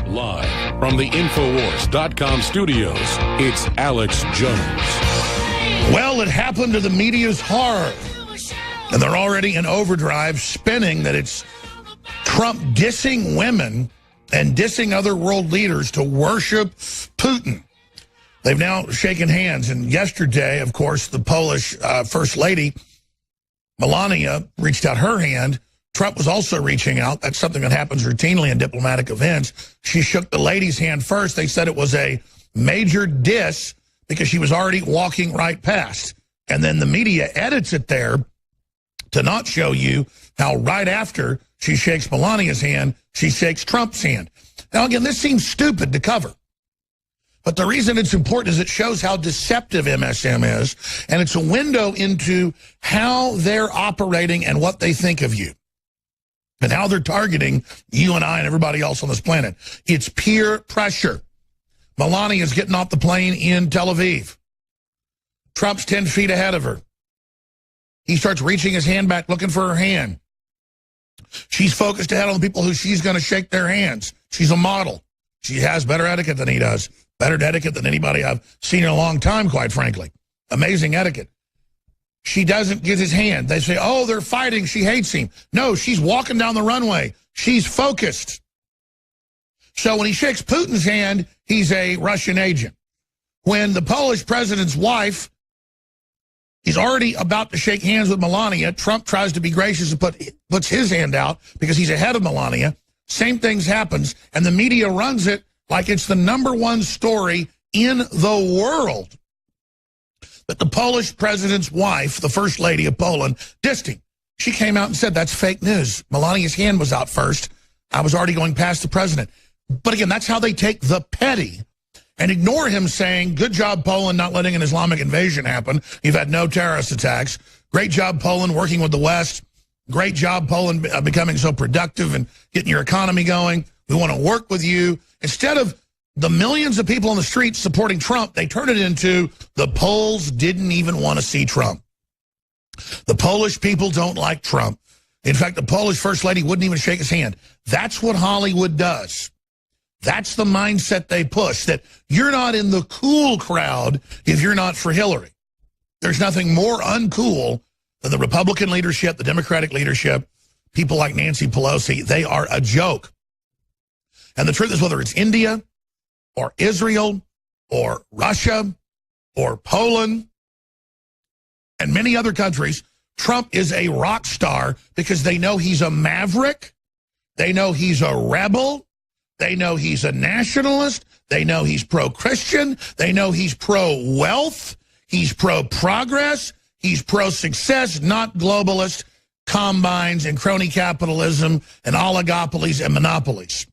Live from the Infowars.com studios, it's Alex Jones. Well, it happened to the media's horror. And they're already in overdrive spinning that it's Trump dissing women and dissing other world leaders to worship Putin. They've now shaken hands. And yesterday, of course, the Polish First Lady, Melania, reached out her hand. Trump was also reaching out. That's something that happens routinely in diplomatic events. She shook the lady's hand first. They said it was a major diss because she was already walking right past. And then the media edits it there to not show you how right after she shakes Melania's hand, she shakes Trump's hand. Now, again, this seems stupid to cover. But the reason it's important is it shows how deceptive MSM is, and it's a window into how they're operating and what they think of you, and how they're targeting you and I and everybody else on this planet. It's peer pressure. Melania's getting off the plane in Tel Aviv. Trump's 10 feet ahead of her. He starts reaching his hand back, looking for her hand. She's focused ahead on the people who she's going to shake their hands. She's a model. She has better etiquette than he does. Better etiquette than anybody I've seen in a long time, quite frankly. Amazing etiquette. She doesn't get his hand. They say, oh, they're fighting. She hates him. No, she's walking down the runway. She's focused. So when he shakes Putin's hand, he's a Russian agent. When the Polish president's wife, he's already about to shake hands with Melania, Trump tries to be gracious and puts his hand out because he's ahead of Melania. Same things happens, and the media runs it like it's the #1 story in the world that the Polish president's wife, the first lady of Poland, dissed him. She came out and said, that's fake news. Melania's hand was out first. I was already going past the president. But again, that's how they take the petty and ignore him saying, good job, Poland, not letting an Islamic invasion happen. You've had no terrorist attacks. Great job, Poland, working with the West. Great job, Poland, becoming so productive and getting your economy going. We want to work with you. Instead of the millions of people on the streets supporting Trump, they turn it into the Poles didn't even want to see Trump. The Polish people don't like Trump. In fact, the Polish first lady wouldn't even shake his hand. That's what Hollywood does. That's the mindset they push, that you're not in the cool crowd if you're not for Hillary. There's nothing more uncool than the Republican leadership, the Democratic leadership, people like Nancy Pelosi. They are a joke. And the truth is, whether it's India or Israel or Russia or Poland and many other countries, Trump is a rock star because they know he's a maverick. They know he's a rebel. They know he's a nationalist. They know he's pro-Christian. They know he's pro-wealth. He's pro-progress. He's pro-success, not globalist combines and crony capitalism and oligopolies and monopolies.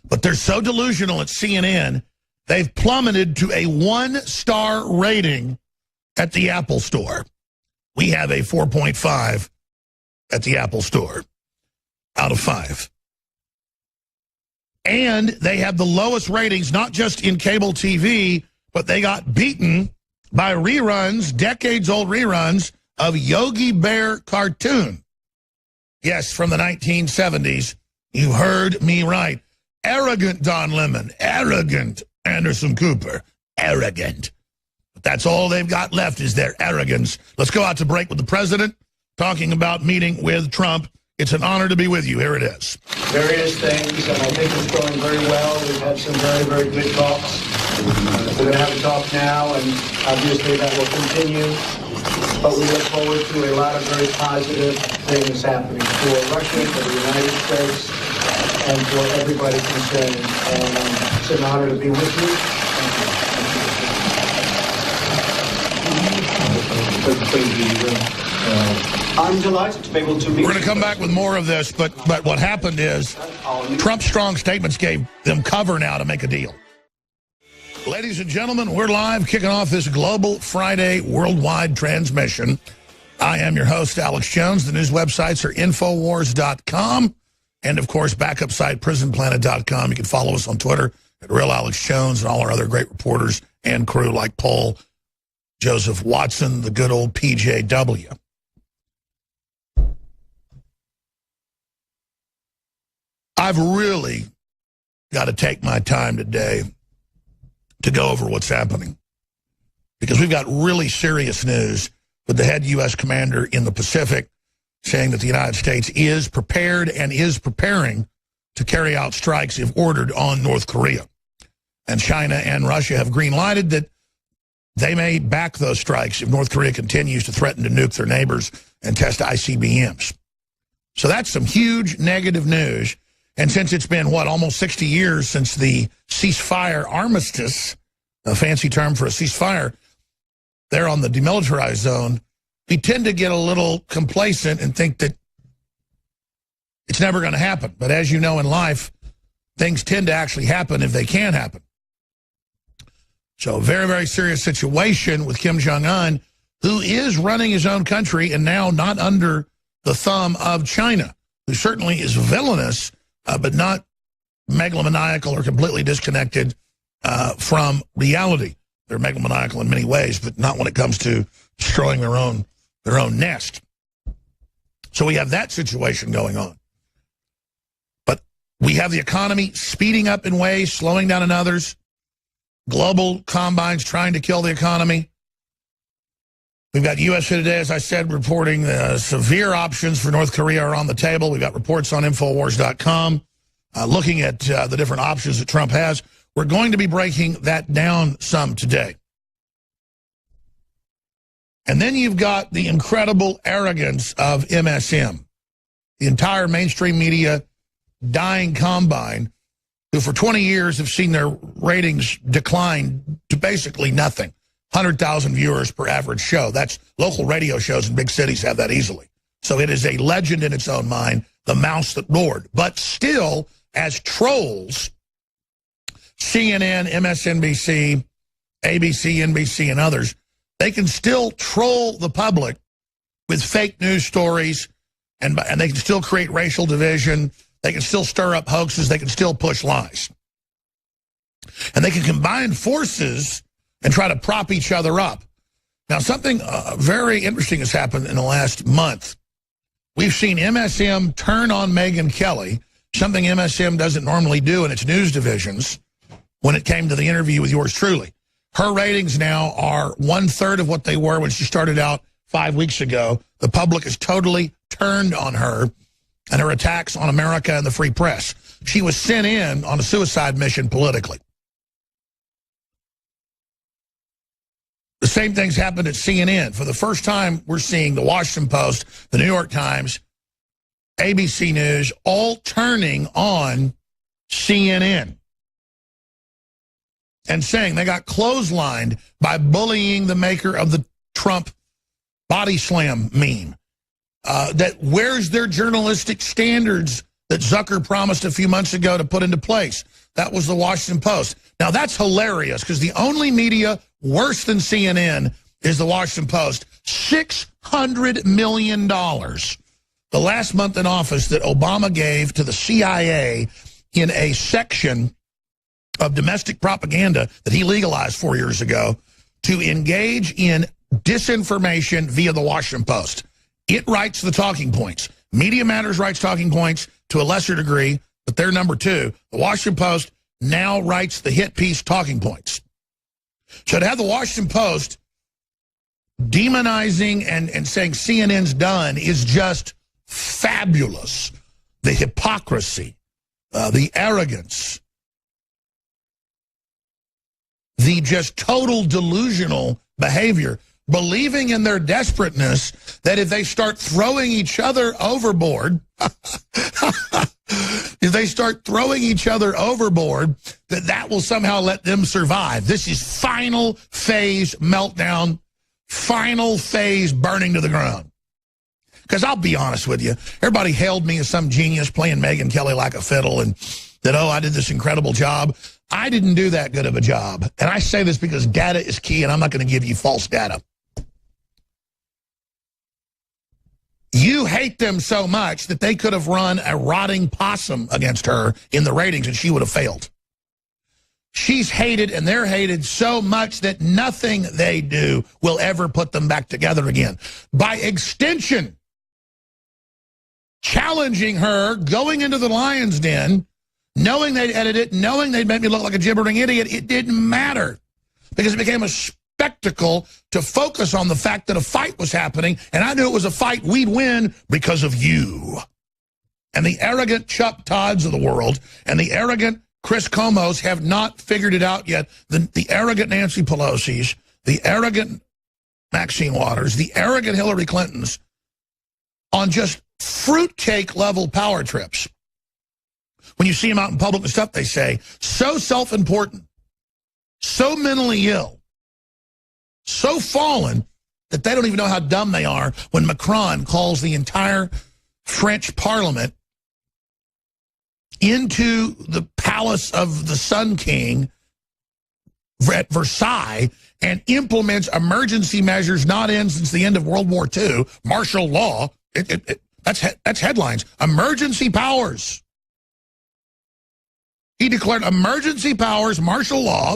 But they're so delusional at CNN, they've plummeted to a 1-star rating at the Apple Store. We have a 4.5 at the Apple Store out of 5. And they have the lowest ratings, not just in cable TV, but they got beaten by reruns, decades-old reruns, of Yogi Bear cartoon. Yes, from the 1970s. You heard me right. Arrogant Don Lemon. Arrogant Anderson Cooper. Arrogant. But that's all they've got left is their arrogance. Let's go out to break with the president, talking about meeting with Trump. It's an honor to be with you. Here it is. Various things, and I think it's going very well. We've had some very, very good talks. We're going to have a talk now, and obviously that will continue. But we look forward to a lot of very positive things happening for Russia, for the United States, and for everybody concerned. And it's an honor to be with you. I'm delighted to be able to meet. We're going to come back with more of this, but what happened is Trump's strong statements gave them cover now to make a deal. Ladies and gentlemen, we're live, kicking off this Global Friday worldwide transmission. I am your host, Alex Jones. The news websites are Infowars.com and, of course, backup site PrisonPlanet.com. You can follow us on Twitter at Real Alex Jones and all our other great reporters and crew like Paul Joseph Watson, the good old PJW. I've really got to take my time today to go over what's happening, because we've got really serious news with the head U.S. commander in the Pacific saying that the United States is prepared and is preparing to carry out strikes if ordered on North Korea. And China and Russia have green-lighted that they may back those strikes if North Korea continues to threaten to nuke their neighbors and test ICBMs. So that's some huge negative news. And since it's been, almost 60 years since the ceasefire armistice, a fancy term for a ceasefire, there on the demilitarized zone, we tend to get a little complacent and think that it's never going to happen. But as you know in life, things tend to actually happen if they can happen. So very, very serious situation with Kim Jong-un, who is running his own country and now not under the thumb of China, who certainly is villainous, but not megalomaniacal or completely disconnected from reality. They're megalomaniacal in many ways, but not when it comes to destroying their own nest. So we have that situation going on. But we have the economy speeding up in ways, slowing down in others. Global combines trying to kill the economy. We've got USA Today, as I said, reporting severe options for North Korea are on the table. We've got reports on Infowars.com looking at the different options that Trump has. We're going to be breaking that down some today. And then you've got the incredible arrogance of MSM, the entire mainstream media dying combine, who for 20 years have seen their ratings decline to basically nothing. 100,000 viewers per average show. That's local radio shows in big cities have that easily. So it is a legend in its own mind, the mouse that roared. But still, as trolls, CNN, MSNBC, ABC, NBC, and others, they can still troll the public with fake news stories, and they can still create racial division. They can still stir up hoaxes. They can still push lies. And they can combine forces and try to prop each other up. Now, something very interesting has happened in the last month. We've seen MSM turn on Megyn Kelly, something MSM doesn't normally do in its news divisions when it came to the interview with yours truly. Her ratings now are 1/3 of what they were when she started out 5 weeks ago. The public is totally turned on her and her attacks on America and the free press. She was sent in on a suicide mission politically. The same things happened at CNN. For the first time, we're seeing the Washington Post, the New York Times, ABC News, all turning on CNN and saying they got clotheslined by bullying the maker of the Trump body slam meme. That where's their journalistic standards that Zucker promised a few months ago to put into place? That was the Washington Post. Now, that's hilarious because the only media worse than CNN is the Washington Post. $600 million the last month in office that Obama gave to the CIA in a section of domestic propaganda that he legalized 4 years ago to engage in disinformation via the Washington Post. It writes the talking points. Media Matters writes talking points to a lesser degree, but they're number two. The Washington Post now writes the hit piece talking points. So to have the Washington Post demonizing and saying CNN's done is just fabulous. The hypocrisy, the arrogance, the just total delusional behavior, believing in their desperateness that if they start throwing each other overboard, that will somehow let them survive. This is final phase meltdown, final phase burning to the ground. Because I'll be honest with you, everybody hailed me as some genius playing Megyn Kelly like a fiddle and that, oh, I did this incredible job. I didn't do that good of a job. And I say this because data is key, and I'm not going to give you false data. You hate them so much that they could have run a rotting possum against her in the ratings, and she would have failed. She's hated, and they're hated so much that nothing they do will ever put them back together again. By extension, challenging her, going into the lion's den, knowing they'd edit it, knowing they'd make me look like a gibbering idiot. It didn't matter because it became a spectacle to focus on the fact that a fight was happening, and I knew it was a fight we'd win because of you. And the arrogant Chuck Todds of the world and the arrogant Chris Comos have not figured it out yet. The arrogant Nancy Pelosi's, the arrogant Maxine Waters, the arrogant Hillary Clintons on just fruitcake level power trips. When you see them out in public and stuff, they say, so self-important, so mentally ill, so fallen that they don't even know how dumb they are when Macron calls the entire French parliament into the palace of the Sun King at Versailles and implements emergency measures not in since the end of World War II, martial law. That's headlines. Emergency powers. He declared emergency powers, martial law.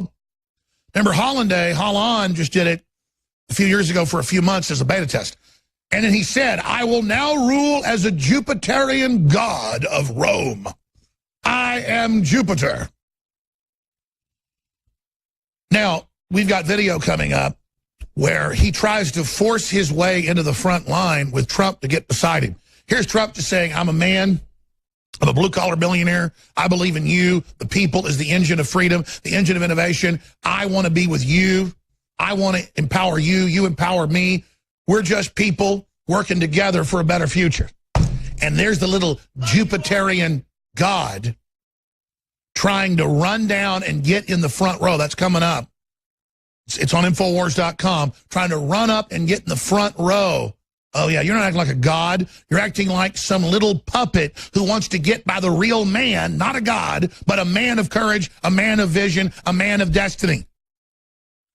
Remember Hollande just did it a few years ago for a few months as a beta test. And then he said, I will now rule as a Jupiterian god of Rome. I am Jupiter. Now, we've got video coming up where he tries to force his way into the front line with Trump to get beside him. Here's Trump just saying, I'm a man. I'm a blue-collar billionaire. I believe in you. The people is the engine of freedom, the engine of innovation. I want to be with you. I want to empower you. You empower me. We're just people working together for a better future. And there's the little Jupiterian god trying to run down and get in the front row. That's coming up. It's on Infowars.com, trying to run up and get in the front row. Oh, yeah, you're not acting like a god. You're acting like some little puppet who wants to get by the real man, not a god, but a man of courage, a man of vision, a man of destiny,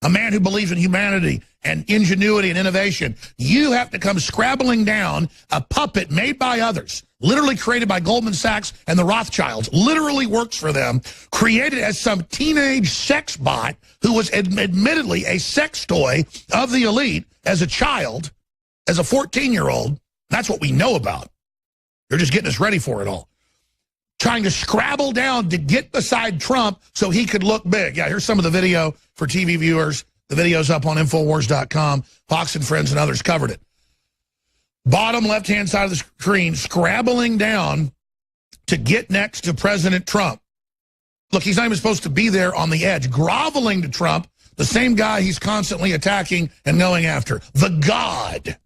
a man who believes in humanity and ingenuity and innovation. You have to come scrabbling down a puppet made by others, literally created by Goldman Sachs and the Rothschilds, literally works for them, created as some teenage sex bot who was admittedly a sex toy of the elite as a child, as a 14-year-old. That's what we know about. They're just getting us ready for it all. Trying to scrabble down to get beside Trump so he could look big. Yeah, here's some of the video for TV viewers. The video's up on Infowars.com. Fox and Friends and others covered it. Bottom left-hand side of the screen, scrabbling down to get next to President Trump. Look, he's not even supposed to be there on the edge, groveling to Trump, the same guy he's constantly attacking and going after, the God.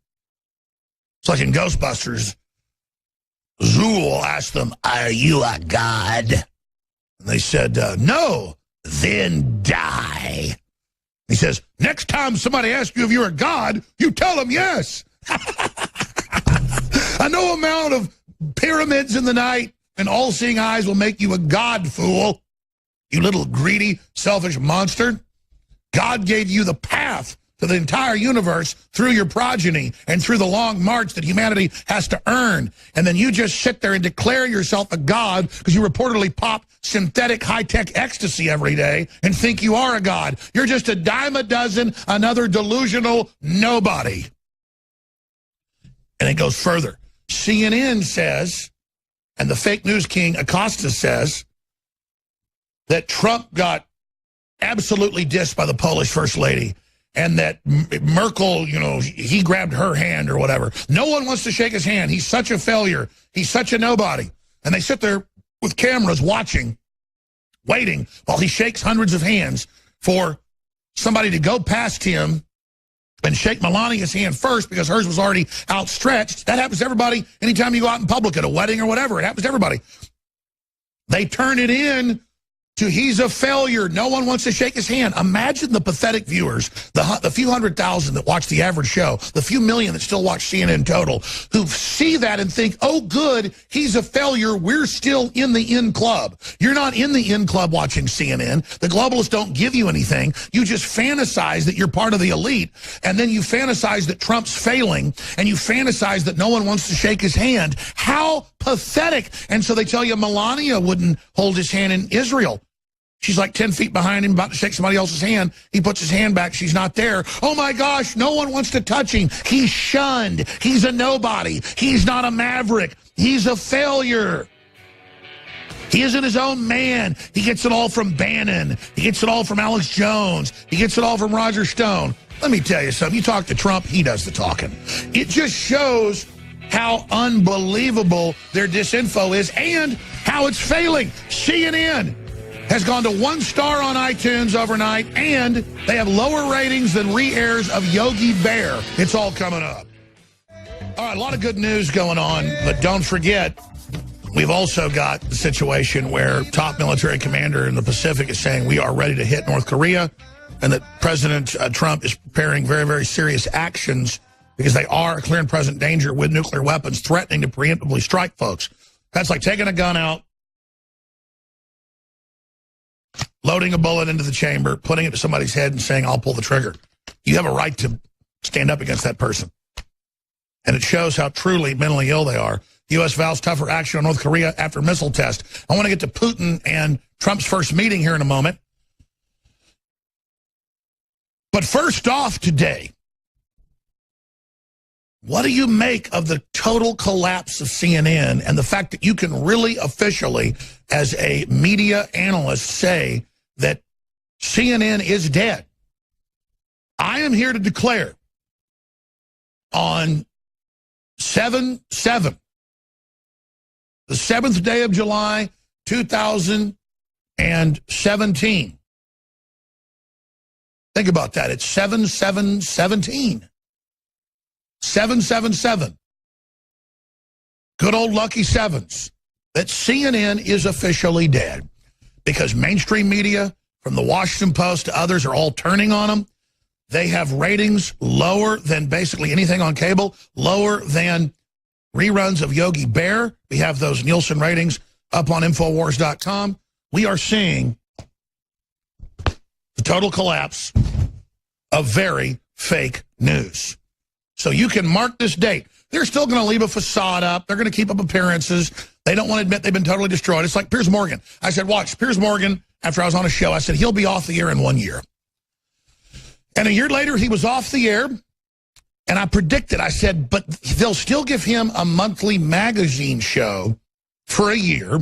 It's like in Ghostbusters, Zool asked them, are you a god? And they said, no, then die. He says, next time somebody asks you if you're a god, you tell them yes. No amount of pyramids in the night and all-seeing eyes will make you a god, fool. You little greedy, selfish monster. God gave you the path to the entire universe through your progeny and through the long march that humanity has to earn. And then you just sit there and declare yourself a god because you reportedly pop synthetic high-tech ecstasy every day and think you are a god. You're just a dime a dozen, another delusional nobody. And it goes further. CNN says, and the fake news king Acosta says, that Trump got absolutely dissed by the Polish first lady, and that Merkel, you know, he grabbed her hand or whatever. No one wants to shake his hand. He's such a failure. He's such a nobody. And they sit there with cameras watching, waiting while he shakes hundreds of hands for somebody to go past him and shake Melania's hand first because hers was already outstretched. That happens to everybody anytime you go out in public at a wedding or whatever. It happens to everybody. They turn it in to he's a failure. No one wants to shake his hand. Imagine the pathetic viewers, the few 100,000 that watch the average show, the few million that still watch CNN total, who see that and think, oh, good, he's a failure. We're still in the in club. You're not in the in club watching CNN. The globalists don't give you anything. You just fantasize that you're part of the elite, and then you fantasize that Trump's failing, and you fantasize that no one wants to shake his hand. How pathetic. And so they tell you Melania wouldn't hold his hand in Israel. She's like 10 feet behind him, about to shake somebody else's hand. He puts his hand back. She's not there. Oh, my gosh, no one wants to touch him. He's shunned. He's a nobody. He's not a maverick. He's a failure. He isn't his own man. He gets it all from Bannon. He gets it all from Alex Jones. He gets it all from Roger Stone. Let me tell you something. You talk to Trump, he does the talking. It just shows how unbelievable their disinfo is and how it's failing. CNN has gone to 1 star on iTunes overnight, and they have lower ratings than re-airs of Yogi Bear. It's all coming up. All right, a lot of good news going on, but don't forget, we've also got the situation where top military commander in the Pacific is saying we are ready to hit North Korea, and that President Trump is preparing very, very serious actions because they are a clear and present danger with nuclear weapons, threatening to preemptively strike folks. That's like taking a gun out, loading a bullet into the chamber, putting it to somebody's head and saying, I'll pull the trigger. You have a right to stand up against that person. And it shows how truly mentally ill they are. The U.S. vows tougher action on North Korea after missile test. I want to get to Putin and Trump's first meeting here in a moment. But first off today, what do you make of the total collapse of CNN and the fact that you can really officially, as a media analyst, say that CNN is dead? I am here to declare on 7/7, the 7th day of July, 2017. Think about that. It's 7/7/17. 777. Good old lucky sevens. That CNN is officially dead because mainstream media, from the Washington Post to others, are all turning on them. They have ratings lower than basically anything on cable, lower than reruns of Yogi Bear. We have those Nielsen ratings up on Infowars.com. We are seeing the total collapse of very fake news. So you can mark this date. They're still going to leave a facade up. They're going to keep up appearances. They don't want to admit they've been totally destroyed. It's like Piers Morgan. I said, watch, Piers Morgan, after I was on a show, I said, he'll be off the air in 1 year. And a year later, he was off the air. And I predicted, I said, but they'll still give him a monthly magazine show for a year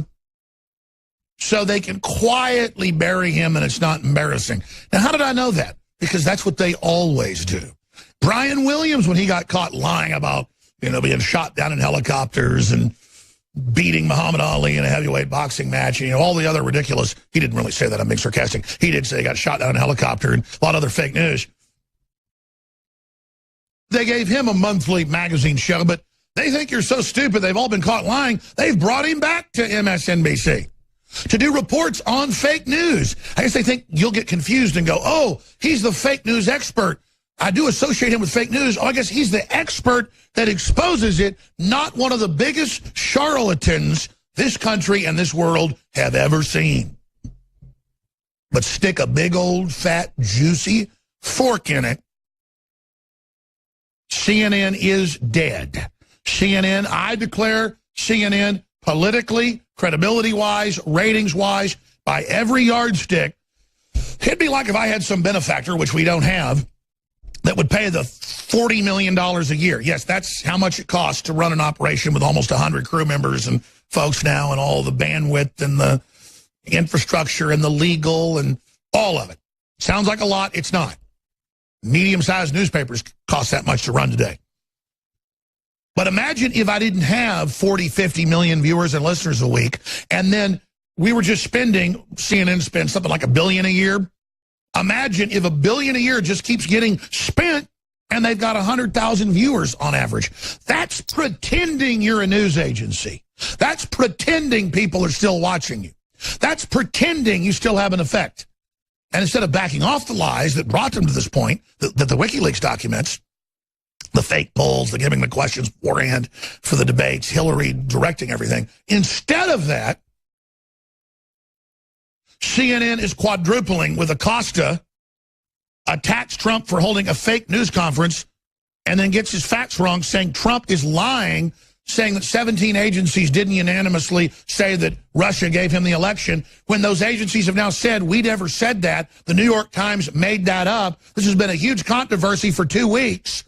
so they can quietly bury him and it's not embarrassing. Now, how did I know that? Because that's what they always do. Brian Williams, when he got caught lying about, being shot down in helicopters and beating Muhammad Ali in a heavyweight boxing match, and all the other ridiculous, he didn't really say that, I'm being sarcastic. He did say he got shot down in a helicopter and a lot of other fake news. They gave him a monthly magazine show, but they think you're so stupid they've all been caught lying. They've brought him back to MSNBC to do reports on fake news. I guess they think you'll get confused and go, oh, he's the fake news expert. I do associate him with fake news. Oh, I guess he's the expert that exposes it, not one of the biggest charlatans this country and this world have ever seen. But stick a big old fat juicy fork in it. CNN is dead. CNN, I declare CNN politically, credibility-wise, ratings-wise, by every yardstick. It'd be like if I had some benefactor, which we don't have, that would pay the $40 million a year. Yes, that's how much it costs to run an operation with almost 100 crew members and folks now and all the bandwidth and the infrastructure and the legal and all of it. Sounds like a lot. It's not. Medium-sized newspapers cost that much to run today. But imagine if I didn't have 40, 50 million viewers and listeners a week, and then we were just spending, CNN spends something like $1 billion a year. Imagine if $1 billion a year just keeps getting spent and they've got 100,000 viewers on average. That's pretending you're a news agency. That's pretending people are still watching you. That's pretending you still have an effect. And instead of backing off the lies that brought them to this point, that the WikiLeaks documents, the fake polls, the giving the questions beforehand for the debates, Hillary directing everything, instead of that, CNN is quadrupling with Acosta, attacks Trump for holding a fake news conference, and then gets his facts wrong, saying Trump is lying, saying that 17 agencies didn't unanimously say that Russia gave him the election, when those agencies have now said, we never said that. The New York Times made that up. This has been a huge controversy for 2 weeks.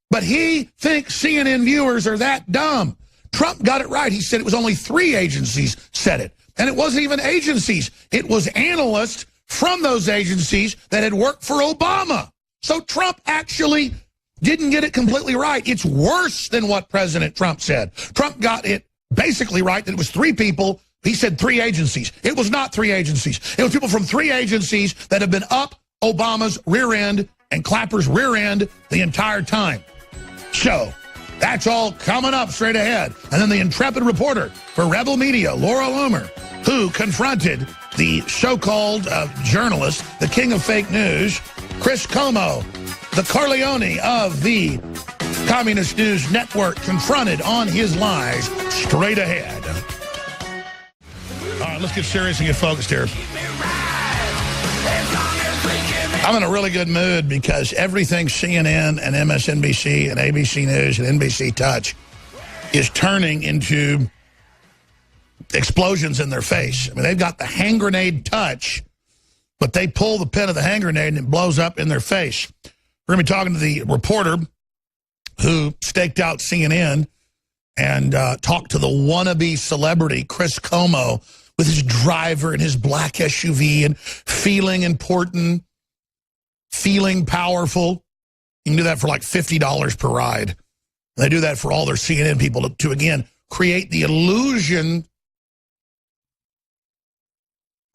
But he thinks CNN viewers are that dumb. Trump got it right. He said it was only 3 agencies said it. And it wasn't even agencies. It was analysts from those agencies that had worked for Obama. So Trump actually didn't get it completely right. It's worse than what President Trump said. Trump got it basically right that it was 3 people. He said 3 agencies. It was not 3 agencies. It was people from 3 agencies that have been up Obama's rear end and Clapper's rear end the entire time. So that's all coming up straight ahead. And then the intrepid reporter for Rebel Media, Laura Loomer, who confronted the so-called journalist, the king of fake news, Chris Como, the Corleone of the Communist News Network, confronted on his lies straight ahead. All right, let's get serious and get focused here. I'm in a really good mood because everything CNN and MSNBC and ABC News and NBC Touch is turning into explosions in their face. I mean, they've got the hand grenade touch, but they pull the pin of the hand grenade and it blows up in their face. We're going to be talking to the reporter who staked out CNN and talked to the wannabe celebrity, Chris Como, with his driver and his black SUV and feeling important, feeling powerful. You can do that for like $50 per ride. They do that for all their CNN people to again, create the illusion,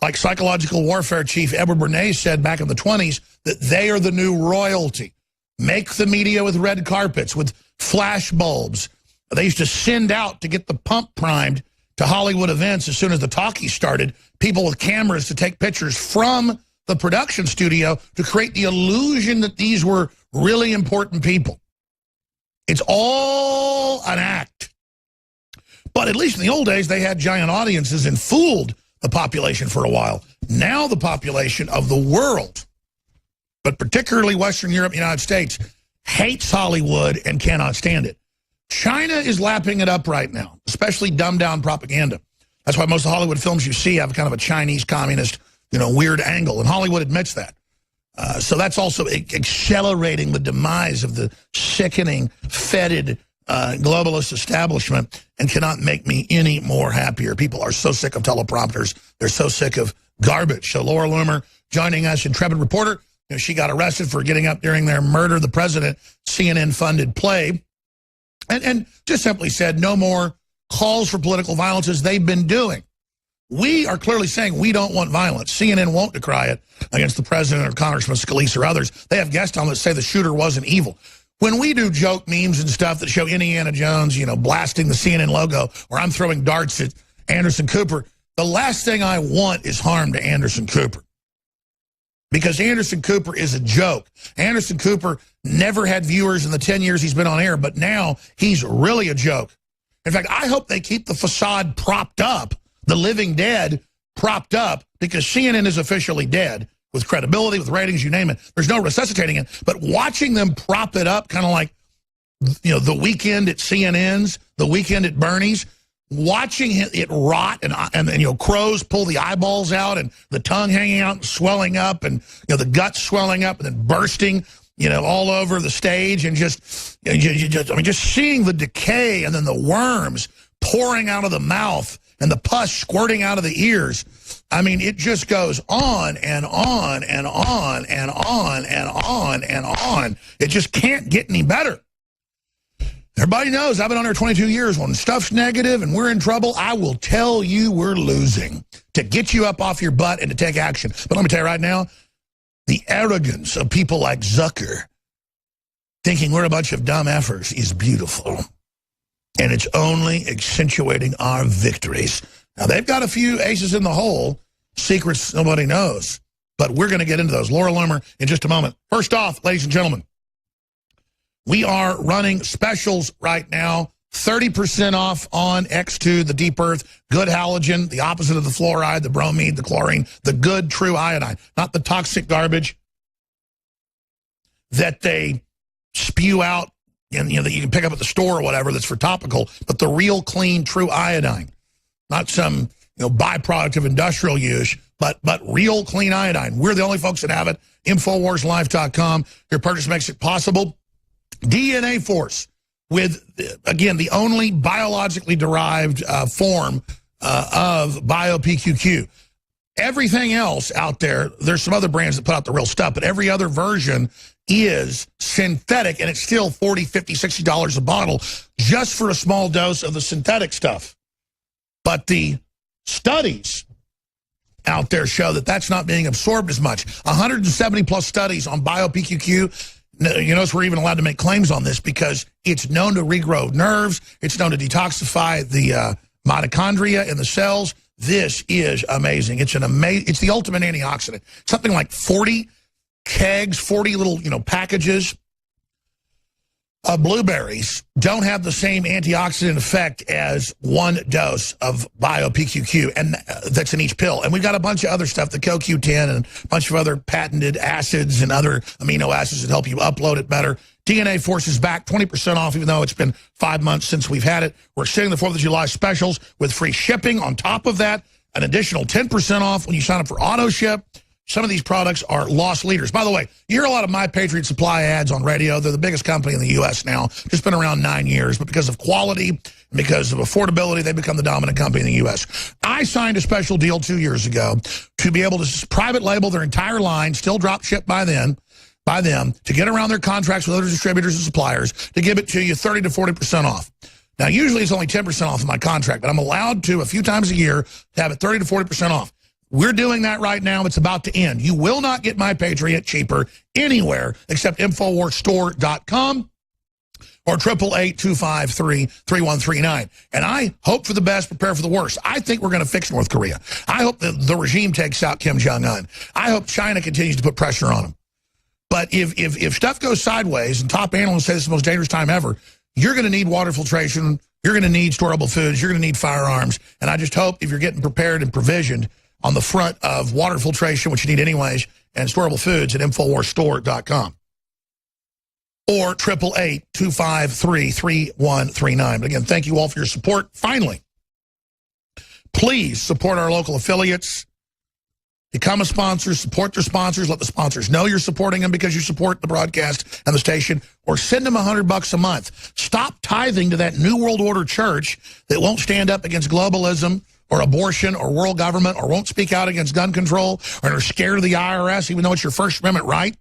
like psychological warfare chief Edward Bernays said back in the 20s, that they are the new royalty. Make the media with red carpets, with flash bulbs. They used to send out to get the pump primed to Hollywood events as soon as the talkies started, people with cameras to take pictures from the production studio to create the illusion that these were really important people. It's all an act. But at least in the old days, they had giant audiences and fooled the population for a while. Now the population of the world, but particularly Western Europe and the United States, hates Hollywood and cannot stand it. China is lapping it up right now, especially dumbed-down propaganda. That's why most of the Hollywood films you see have kind of a Chinese communist, weird angle, and Hollywood admits that. So that's also accelerating the demise of the sickening, fetid globalist establishment and cannot make me any more happier. People are so sick of teleprompters. They're so sick of garbage. So Laura Loomer joining us, intrepid reporter. She got arrested for getting up during their Murder the President CNN-funded play. And just simply said, no more calls for political violence as they've been doing. We are clearly saying we don't want violence. CNN won't decry it against the president or Congressman Scalise or others. They have guests on that say the shooter wasn't evil. When we do joke memes and stuff that show Indiana Jones, blasting the CNN logo, or I'm throwing darts at Anderson Cooper, the last thing I want is harm to Anderson Cooper. Because Anderson Cooper is a joke. Anderson Cooper never had viewers in the 10 years he's been on air, but now he's really a joke. In fact, I hope they keep the facade propped up, the living dead propped up, because CNN is officially dead with credibility, with ratings, you name it. There's no resuscitating it. But watching them prop it up, kind of like, the weekend at CNN's, the weekend at Bernie's, watching it rot and crows pull the eyeballs out and the tongue hanging out and swelling up and the guts swelling up and then bursting all over the stage and just seeing the decay and then the worms pouring out of the mouth and the pus squirting out of the ears. I mean, it just goes on and on and on and on and on and on. It just can't get any better. Everybody knows I've been on here 22 years. When stuff's negative and we're in trouble, I will tell you we're losing to get you up off your butt and to take action. But let me tell you right now, the arrogance of people like Zucker thinking we're a bunch of dumb effers is beautiful. And it's only accentuating our victories. Now, they've got a few aces in the hole, secrets nobody knows. But we're going to get into those. Laura Loomer in just a moment. First off, ladies and gentlemen, we are running specials right now, 30% off on X2, the Deep Earth, good halogen, the opposite of the fluoride, the bromine, the chlorine, the good, true iodine, not the toxic garbage that they spew out and that you can pick up at the store or whatever that's for topical, but the real, clean, true iodine, not some byproduct of industrial use, but real, clean iodine. We're the only folks that have it. InfoWarsLife.com. Your purchase makes it possible. DNA Force, with, again, the only biologically derived form of bio-PQQ. Everything else out there, there's some other brands that put out the real stuff, but every other version is synthetic, and it's still $40, $50, $60 a bottle just for a small dose of the synthetic stuff. But the studies out there show that that's not being absorbed as much. 170-plus studies on bio-PQQ. You notice we're even allowed to make claims on this because it's known to regrow nerves. It's known to detoxify the mitochondria in the cells. This is amazing. It's it's the ultimate antioxidant. Something like 40 kegs, 40 little, packages of blueberries don't have the same antioxidant effect as one dose of bio-PQQ, and that's in each pill. And we've got a bunch of other stuff, the CoQ10 and a bunch of other patented acids and other amino acids that help you upload it better. DNA Forces back, 20% off, even though it's been 5 months since we've had it. We're extending the 4th of July specials with free shipping. On top of that, an additional 10% off when you sign up for auto ship. Some of these products are loss leaders. By the way, you hear a lot of My Patriot Supply ads on radio. They're the biggest company in the U.S. now. Just been around 9 years. But because of quality and because of affordability, they become the dominant company in the U.S. I signed a special deal 2 years ago to be able to private label their entire line, still drop ship by them, to get around their contracts with other distributors and suppliers, to give it to you 30 to 40% off. Now, usually it's only 10% off of my contract, but I'm allowed to, a few times a year, to have it 30 to 40% off. We're doing that right now. It's about to end. You will not get My Patriot cheaper anywhere except InfoWarsStore.com or 888-253-3139. And I hope for the best, prepare for the worst. I think we're going to fix North Korea. I hope that the regime takes out Kim Jong-un. I hope China continues to put pressure on them. But if stuff goes sideways, and top analysts say this is the most dangerous time ever, you're going to need water filtration, you're going to need storable foods, you're going to need firearms. And I just hope if you're getting prepared and provisioned on the front of water filtration, which you need anyways, and storable foods at InfoWarsStore.com. Or 888-253-3139. But again, thank you all for your support. Finally, please support our local affiliates. Become a sponsor, support their sponsors, let the sponsors know you're supporting them because you support the broadcast and the station, or send them $100 a month. Stop tithing to that New World Order church that won't stand up against globalism or abortion or world government or won't speak out against gun control or are scared of the IRS, even though it's your First Amendment right.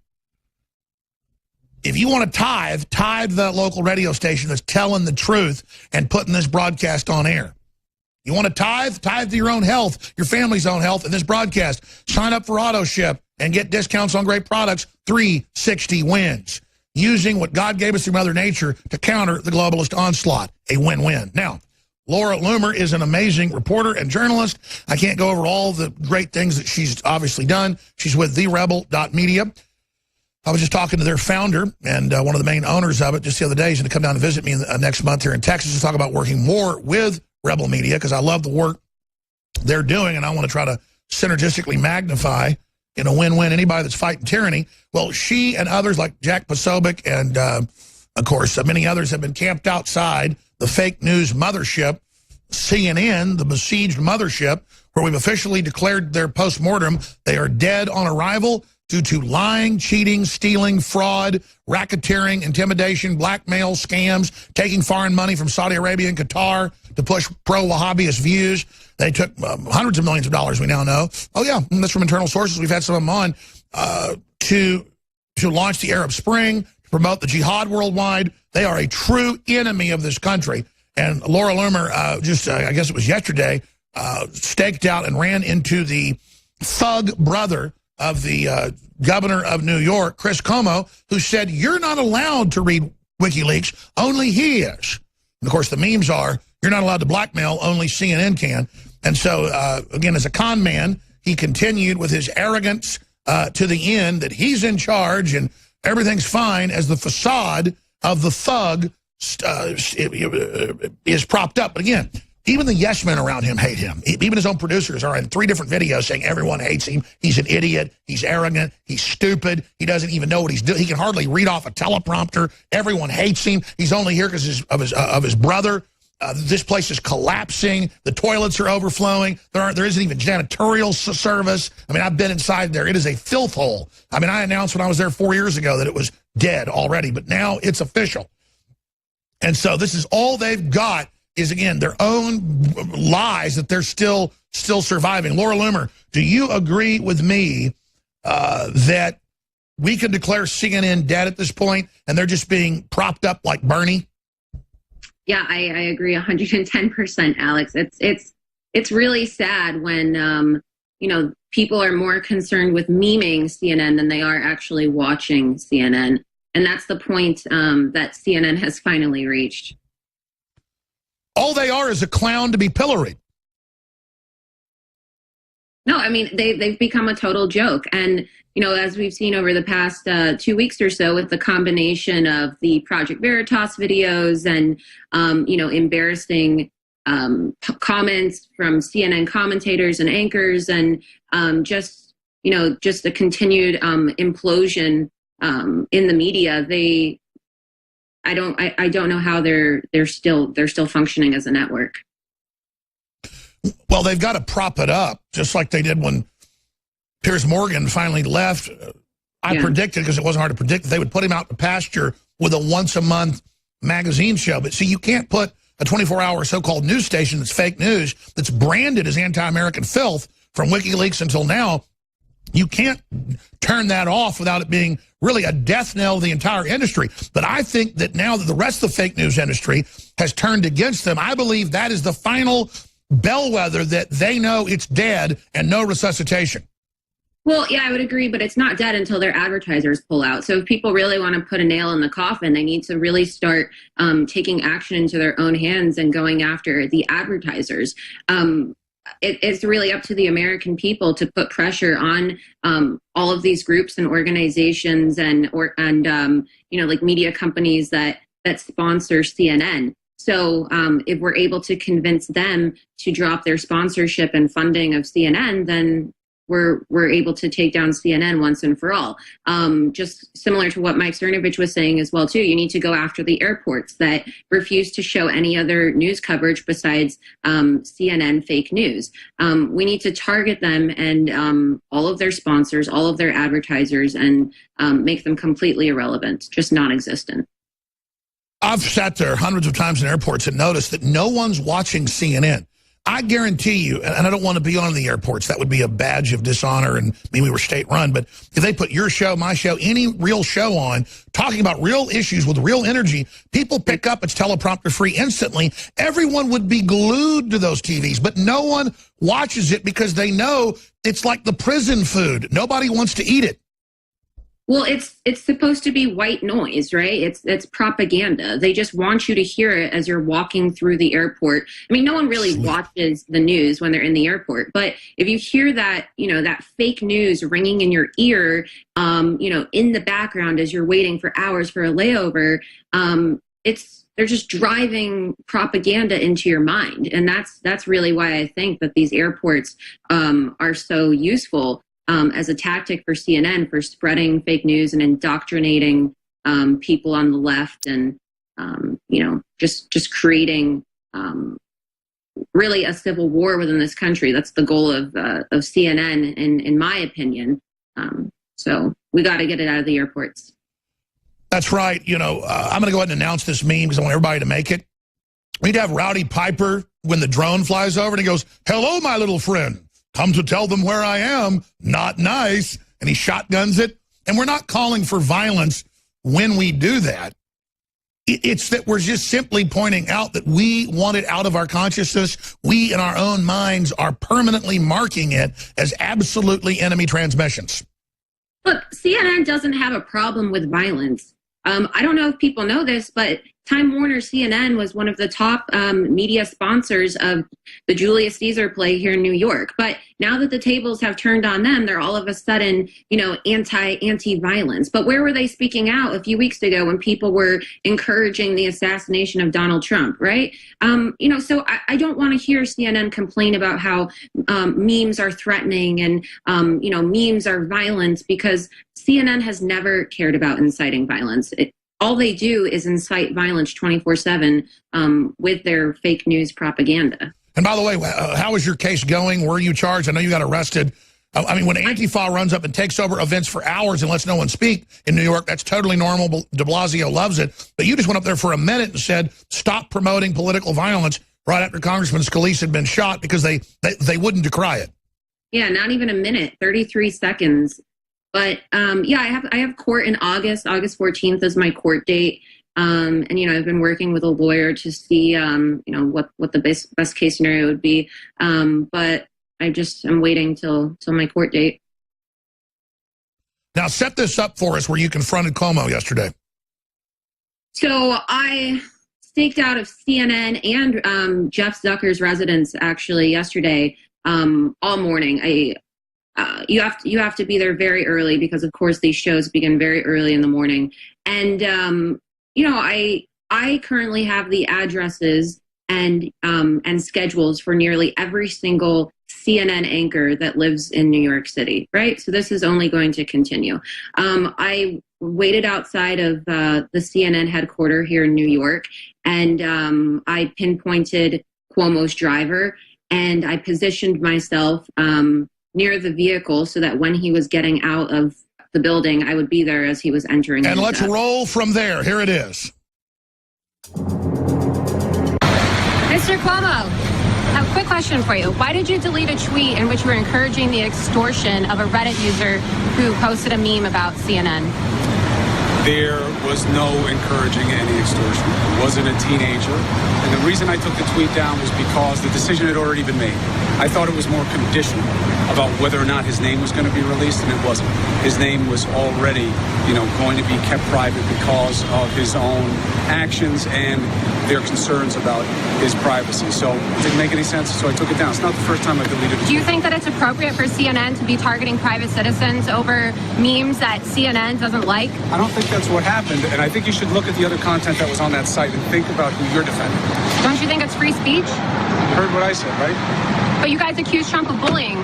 If you want to tithe the local radio station that's telling the truth and putting this broadcast on air. You want to tithe to your own health, your family's own health, and this broadcast. Sign up for auto ship and get discounts on great products. 360 wins. Using what God gave us through Mother Nature to counter the globalist onslaught. A win-win. Now, Laura Loomer is an amazing reporter and journalist. I can't go over all the great things that she's obviously done. She's with TheRebel.media. I was just talking to their founder and one of the main owners of it just the other day. He's going to come down and visit me next month here in Texas to talk about working more with Rebel Media, because I love the work they're doing, and I want to try to synergistically magnify in a win-win anybody that's fighting tyranny. Well, she and others like Jack Posobiec and, of course, many others have been camped outside the fake news mothership, CNN, the besieged mothership, where we've officially declared their post-mortem. They are dead on arrival due to lying, cheating, stealing, fraud, racketeering, intimidation, blackmail, scams, taking foreign money from Saudi Arabia and Qatar to push pro-Wahhabist views. They took hundreds of millions of dollars, we now know. Oh, yeah, that's from internal sources. We've had some of them on to launch the Arab Spring, to promote the jihad worldwide. They are a true enemy of this country. And Laura Loomer, I guess it was yesterday, staked out and ran into the thug brother of the governor of New York, Chris Cuomo, who said, you're not allowed to read WikiLeaks, only he is. And of course, the memes are, you're not allowed to blackmail, only CNN can. And so, again, as a con man, he continued with his arrogance to the end that he's in charge and everything's fine as the facade of the thug is propped up. But again, even the yes men around him hate him. Even his own producers are in 3 different videos saying everyone hates him. He's an idiot. He's arrogant. He's stupid. He doesn't even know what he's doing. He can hardly read off a teleprompter. Everyone hates him. He's only here because of his brother. This place is collapsing. The toilets are overflowing. There isn't even janitorial service. I mean, I've been inside there. It is a filth hole. I mean, I announced when I was there 4 years ago that it was dead already, but now it's official. And so this is all they've got is, again, their own lies that they're still surviving. Laura Loomer, do you agree with me that we can declare CNN dead at this point and they're just being propped up like Bernie? Yeah, I agree 110%, Alex. It's really sad when, people are more concerned with memeing CNN than they are actually watching CNN. And that's the point that CNN has finally reached. All they are is a clown to be pilloried. No, I mean, they've become a total joke. And, as we've seen over the past 2 weeks or so with the combination of the Project Veritas videos and, embarrassing comments from CNN commentators and anchors and just a continued implosion in the media, I don't know how they're still functioning as a network. Well, they've got to prop it up, just like they did when Piers Morgan finally left. I predicted, because it wasn't hard to predict, that they would put him out to pasture with a once-a-month magazine show. But see, you can't put a 24-hour so-called news station that's fake news, that's branded as anti-American filth from WikiLeaks until now. You can't turn that off without it being really a death knell of the entire industry. But I think that now that the rest of the fake news industry has turned against them, I believe that is the final bellwether that they know it's dead and no resuscitation. Well, yeah, I would agree, but it's not dead until their advertisers pull out. So if people really want to put a nail in the coffin, they need to really start taking action into their own hands and going after the advertisers. It's really up to the American people to put pressure on all of these groups and organizations and like media companies that sponsor CNN. So if we're able to convince them to drop their sponsorship and funding of CNN, then we're able to take down CNN once and for all. Just similar to what Mike Cernovich was saying as well, too. You need to go after the airports that refuse to show any other news coverage besides CNN fake news. We need to target them and all of their sponsors, all of their advertisers, and make them completely irrelevant, just non-existent. I've sat there hundreds of times in airports and noticed that no one's watching CNN. I guarantee you, and I don't want to be on the airports, that would be a badge of dishonor, and I mean, we were state-run, but if they put your show, my show, any real show on, talking about real issues with real energy, people pick up, it's teleprompter-free instantly. Everyone would be glued to those TVs, but no one watches it because they know it's like the prison food. Nobody wants to eat it. Well, it's supposed to be white noise, right? It's propaganda. They just want you to hear it as you're walking through the airport. I mean, no one really watches the news when they're in the airport, but if you hear that, that fake news ringing in your ear, in the background as you're waiting for hours for a layover, they're just driving propaganda into your mind, and that's really why I think that these airports are so useful. As a tactic for CNN for spreading fake news and indoctrinating people on the left and, just creating really a civil war within this country. That's the goal of CNN, in my opinion. So we got to get it out of the airports. That's right. I'm going to go ahead and announce this meme because I want everybody to make it. We need to have Rowdy Piper when the drone flies over and he goes, "Hello, my little friend. Come to tell them where I am. Not nice." And he shotguns it. And we're not calling for violence when we do that. It's that we're just simply pointing out that we want it out of our consciousness. We, in our own minds, are permanently marking it as absolutely enemy transmissions. Look, CNN doesn't have a problem with violence. I don't know if people know this, but Time Warner CNN was one of the top media sponsors of the Julius Caesar play here in New York. But now that the tables have turned on them, they're all of a sudden, anti-violence. But where were they speaking out a few weeks ago when people were encouraging the assassination of Donald Trump, right? So I don't want to hear CNN complain about how memes are threatening and, memes are violence, because CNN has never cared about inciting violence. All they do is incite violence 24/7 with their fake news propaganda. And by the way, how is your case going? Were you charged? I know you got arrested I mean, when Antifa runs up and takes over events for hours and lets no one speak in New York, that's totally normal. De Blasio loves it. But you just went up there for a minute and said, stop promoting political violence right after Congressman Scalise had been shot because they wouldn't decry it. Yeah, not even a minute, 33 seconds. But yeah, I have court in August. August 14th is my court date. And, you know, I've been working with a lawyer to see, you know, what the best case scenario would be. But I'm waiting till my court date. Now, set this up for us where you confronted Cuomo yesterday. So I staked out of CNN and Jeff Zucker's residence actually yesterday all morning. You have to be there very early because, of course, these shows begin very early in the morning. And, you know, I currently have the addresses and schedules for nearly every single CNN anchor that lives in New York City, right? So this is only going to continue. I waited outside of the CNN headquarters here in New York, and I pinpointed Cuomo's driver, and I positioned myself near the vehicle so that when he was getting out of the building, I would be there as he was entering. And let's roll from there. Here it is. Mr. Cuomo, I have a quick question for you. Why did you delete a tweet in which you were encouraging the extortion of a Reddit user who posted a meme about CNN? There was no encouraging any extortion. It wasn't a teenager. And the reason I took the tweet down was because the decision had already been made. I thought it was more conditional about whether or not his name was going to be released, and it wasn't. His name was already, going to be kept private because of his own actions and their concerns about his privacy. So it didn't make any sense, so I took it down. It's not the first time I deleted it. Do you think that it's appropriate for CNN to be targeting private citizens over memes that CNN doesn't like? I don't think that's what happened, and I think you should look at the other content that was on that site and think about who you're defending. Don't you think it's free speech? You heard what I said, right? But you guys accuse Trump of bullying.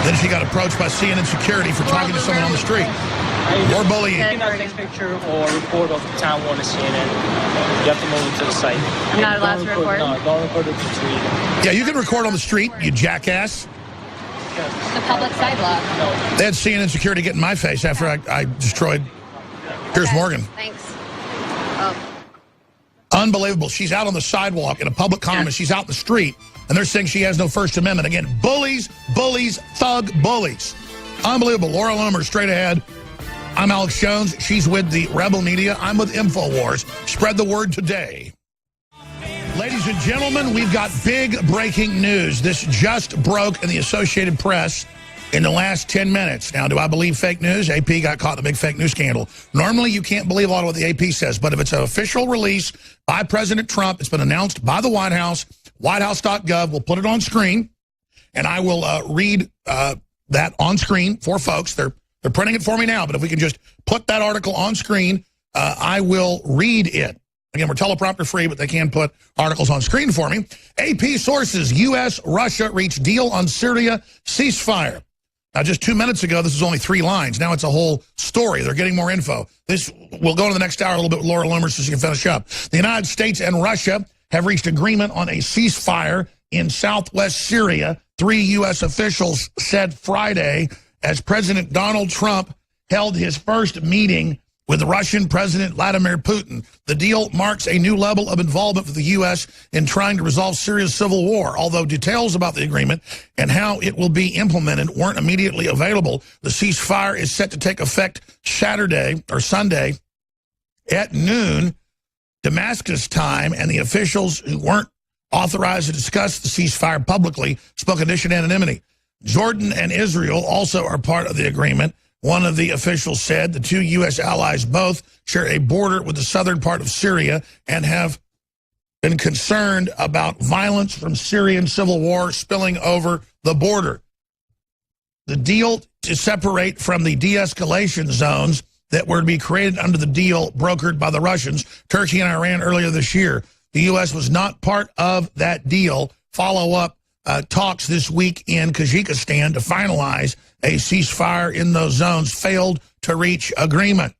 Then she got approached by CNN security for talking to someone on the street. Or bullying. You cannot take picture or report of Time Warner CNN. You have to move it to the site. I'm not allowed to record? No, don't record it to tweet. Yeah, you can record on the street, you jackass. The public sidewalk. No. They had CNN security get in my face after I destroyed Piers Morgan. Thanks. Oh. Unbelievable. She's out on the sidewalk in a public comment. She's out in the street, and they're saying she has no First Amendment. Again, bullies, thug bullies. Unbelievable. Laura Loomer, straight ahead. I'm Alex Jones. She's with the Rebel Media. I'm with InfoWars. Spread the word today. Ladies and gentlemen, we've got big breaking news. This just broke in the Associated Press in the last 10 minutes. Now, do I believe fake news? AP got caught in the big fake news scandal. Normally, you can't believe a lot of what the AP says, but if it's an official release by President Trump, it's been announced by the White House, whitehouse.gov, we'll put it on screen, and I will read that on screen for folks. They're printing it for me now, but if we can just put that article on screen, I will read it. Again, we're teleprompter free, but they can put articles on screen for me. AP sources, U.S., Russia reach deal on Syria ceasefire. Now, just 2 minutes ago, this was only 3 lines. Now it's a whole story. They're getting more info. We'll go into the next hour a little bit with Laura Loomer so she can finish up. The United States and Russia have reached agreement on a ceasefire in southwest Syria, 3 U.S. officials said Friday, as President Donald Trump held his first meeting with Russian President Vladimir Putin. The deal marks a new level of involvement for the U.S. in trying to resolve Syria's civil war. Although details about the agreement and how it will be implemented weren't immediately available, the ceasefire is set to take effect Saturday or Sunday at noon, Damascus time, and the officials who weren't authorized to discuss the ceasefire publicly spoke condition anonymity. Jordan and Israel also are part of the agreement. One of the officials said the 2 U.S. allies both share a border with the southern part of Syria and have been concerned about violence from Syrian civil war spilling over the border. The deal to separate from the de-escalation zones that were to be created under the deal brokered by the Russians, Turkey, and Iran earlier this year. The U.S. was not part of that deal. Follow-up talks this week in Kazakhstan to finalize a ceasefire in those zones failed to reach agreement.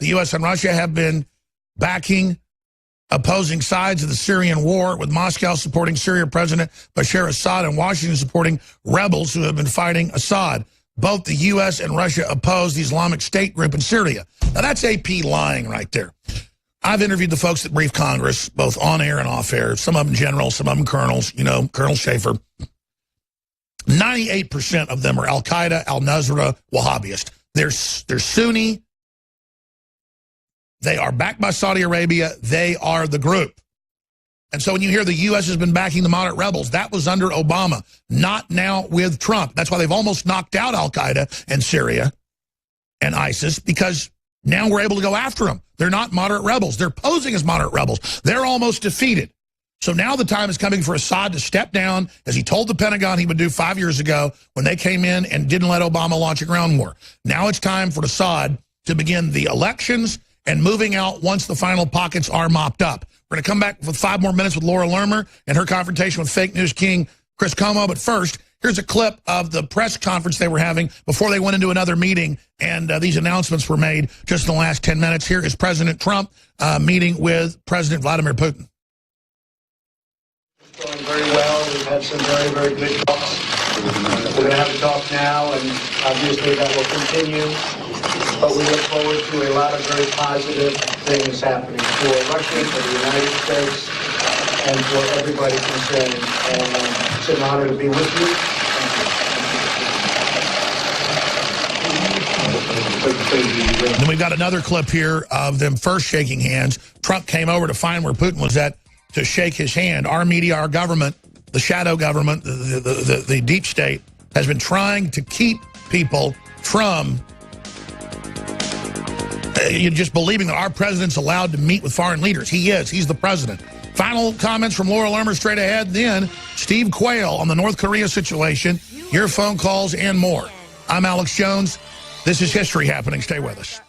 The U.S. and Russia have been backing opposing sides of the Syrian war, with Moscow supporting Syria President Bashar Assad and Washington supporting rebels who have been fighting Assad. Both the U.S. and Russia oppose the Islamic State group in Syria. Now, that's AP lying right there. I've interviewed the folks that brief Congress, both on air and off air, some of them generals, some of them colonels, you know, Colonel Schaefer. 98% of them are al-Qaeda, al-Nusra, Wahhabist. They're Sunni. They are backed by Saudi Arabia. They are the group. And so when you hear the U.S. has been backing the moderate rebels, that was under Obama, not now with Trump. That's why they've almost knocked out al-Qaeda and Syria and ISIS, because now we're able to go after them. They're not moderate rebels. They're posing as moderate rebels. They're almost defeated. So now the time is coming for Assad to step down, as he told the Pentagon he would do 5 years ago when they came in and didn't let Obama launch a ground war. Now it's time for Assad to begin the elections and moving out once the final pockets are mopped up. We're going to come back with 5 more minutes with Laura Loomer and her confrontation with fake news king Chris Cuomo. But first, here's a clip of the press conference they were having before they went into another meeting, and these announcements were made just in the last 10 minutes. Here is President Trump meeting with President Vladimir Putin. It's going very well. We've had some very, very good talks. We're going to have a talk now, and obviously that will continue. But we look forward to a lot of very positive things happening for Russia, for the United States, and for everybody concerned. And it's an honor to be with you. Then we've got another clip here of them first shaking hands. Trump came over to find where Putin was at to shake his hand. Our media, our government, the shadow government, the deep state, has been trying to keep people from just believing that our president's allowed to meet with foreign leaders. He is. He's the president. Final comments from Laura Loomer straight ahead. Then Steve Quayle on the North Korea situation, your phone calls, and more. I'm Alex Jones. This is History Happening. Stay with us.